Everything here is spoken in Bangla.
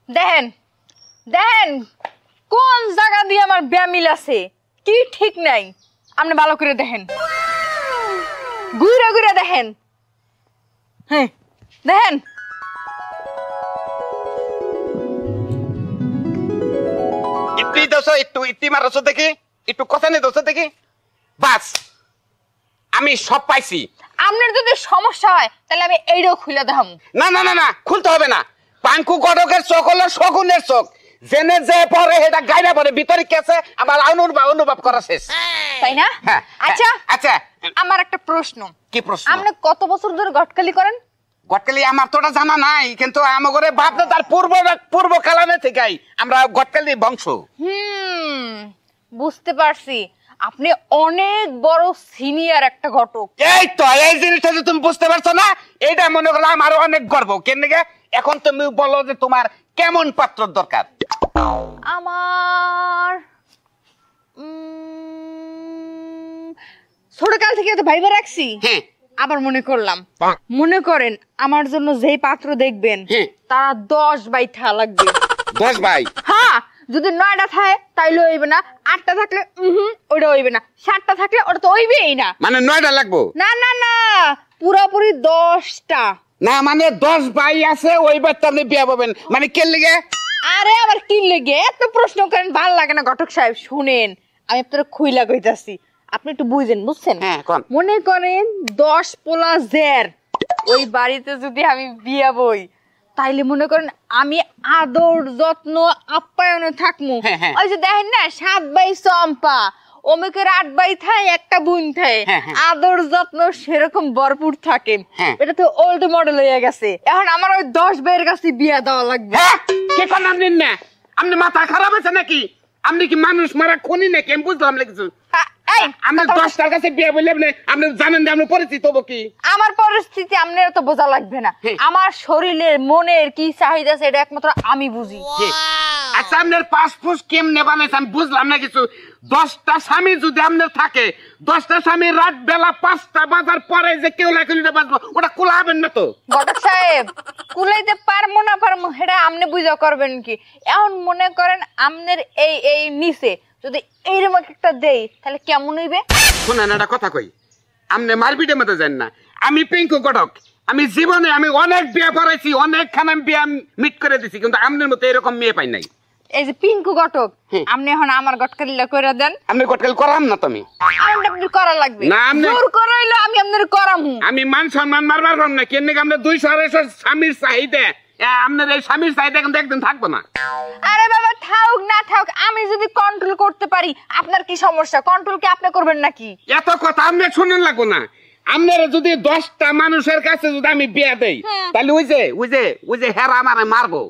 দেখেন দেখেন কোন জায়গা দিয়ে আমার ব্যামিল আছে কি ঠিক নাই। আপনি ভালো করে দেখেন, ঘুরে ঘুরে দেখেন। হ্যাঁ দেখেন, ইতি দোষ একটু ইতি মারছ দেখি, একটু কথা নেই দোষ দেখি, বাস আমি সব পাইছি। আপনার যদি সমস্যা হয় তাহলে আমি এইটাও খুলে দেখাম। না না না না, খুলতে হবে না। পাঙ্কু কটকের চোখ হলো শকুনের চোখ, জেনে যে পরে এটা গাইনা পরে ভিতরে কেছে আমার অনুভব করা শেষ, তাই না? আচ্ছা আচ্ছা, আমার একটা প্রশ্ন। কি প্রশ্ন? আপনি কত বছর ধরে গটকালি করেন? গটকালি আমার তোটা জানা নাই, কিন্তু আমাগরে বাপ তার পূর্ব কালামে থেকেই আমরা গটকালি বংশ। বুঝতে পারছি, আপনি অনেক বড় সিনিয়র একটা ঘটক। এই তো এই জিনিসটা যে তুমি বুঝতে পারছো না, এইটা মনে করলাম আমার অনেক গর্ব। কেন গে এখন তুমি বলো যে তোমার কেমন পাত্র দরকার? আমার ছোটকাল থেকে তো ভাইবা রাখছি। হ্যাঁ, আবার মনে করলাম, মনে করেন আমার জন্য যেই পাত্র দেখবেন তারা 10 বাইঠা লাগবে। 10 ভাই? হ্যাঁ, যদি 9টা থাকে তাইলে হইবে না, 8টা থাকলে ওইটা হইবে না, 7টা থাকলে ওটা তো হইবেই না। মানে 9টা লাগবো? না না না, পুরোপুরি 10টা। না মানে 10 ভাই আছে, ওই বাচ্চা আপনি বিয়া পাবেন মানে কেন লিগে? আরে আবার কি লেগে এত প্রশ্ন করেন, ভাল লাগে না ঘটক সাহেব। শুনেন, আমি আপনারা খুইলা কইতাছি, আপনি একটু বুঝেন, বুঝছেন? হ্যাঁ, কোন? মনে করেন 10 পোলা জের ওই বাড়িতে যদি আমি বিয়া বই, তাইলে মনে করেন আমি আদর যত্ন আপ্যায়নে থাকমু। ওই যে দেখেন না 7 ভাই চম্পা, অমিকের 8 ভাই থাকে, একটা বোন থাকে, আদর যত্ন সেরকম ভরপুর থাকে। এটা তো ওল্ড মডেল হয়ে গেছে। এখন আমার ওই 10 ভাইয়ের কাছে বিয়া দেওয়া লাগবে। কে কোন আপনি না? আপনি মাথা খারাপ আছে নাকি? আপনি কি মানুষ মারা খুনি নাকি? আমি বুঝলাম না কিছু। আমি 10টার কাছে বিয়ে বললে আপনি জানেন যে আমি পরিচিত হবো কি? আমার পরিস্থিতি আপনার তো বোঝা লাগবে না। আমার শরীরের মনের কি চাহিদা সেটা একমাত্র আমি বুঝি। আচ্ছা, আপনার পাসপোর্ট কেমনে বানাইছে আমি বুঝলাম না কিছু। 10টা স্বামী যদি আপনার থাকে, 10টা স্বামী রাত বেলা 5টা বাজার পরে যে কেউ লাখিলিটা বাজবো, ওটা কুলাবেন না তো? ঘটক সাহেব, কুলাইতে পারবো না পারবো সেটা আপনি বুঝা করবেন কি? এখন মনে করেন আপনার এই নিচে যদি এইরকম একটা দেই তাহলে কেমন হইবে? শুনেন একটা কথা কই, আপনি মারপিটের মধ্যে যান না। আমি পিঙ্কু কটক, আমি জীবনে আমি অনেক বিয়ে করেছি, অনেকখান আমি বিয়ে মিট করে দিছি, কিন্তু আপনার মতো এরকম মেয়ে পাই নাই। এই যে পিঙ্কু ঘটক, আপনি এখন আমার গটকালিটা কইরা দেন। আপনি গটকাল করাম না তুমি? আপনি করা লাগবে না, আপনি জোর করাইলো আমি আপনার করামু। আমি মান সম্মান মারবার পারব না। কেন নাকি আমরা 200-250 স্বামীর চাহিদা, আপনার এই স্বামীর চাহিদা কিন্তু একদিন থাকবো না। আরে বাবা, থাকুক না থাকুক, আমি যদি কন্ট্রোল করতে পারি আপনার কি সমস্যা? কন্ট্রোল কি আপনি করবেন নাকি? এত কথা আপনি শুনেন লাগবো না। আপনারা যদি 10টা মানুষের কাছে যদি আমি বিয়া দেই, তাহলে ওই যে হেরা আমারে মারবো।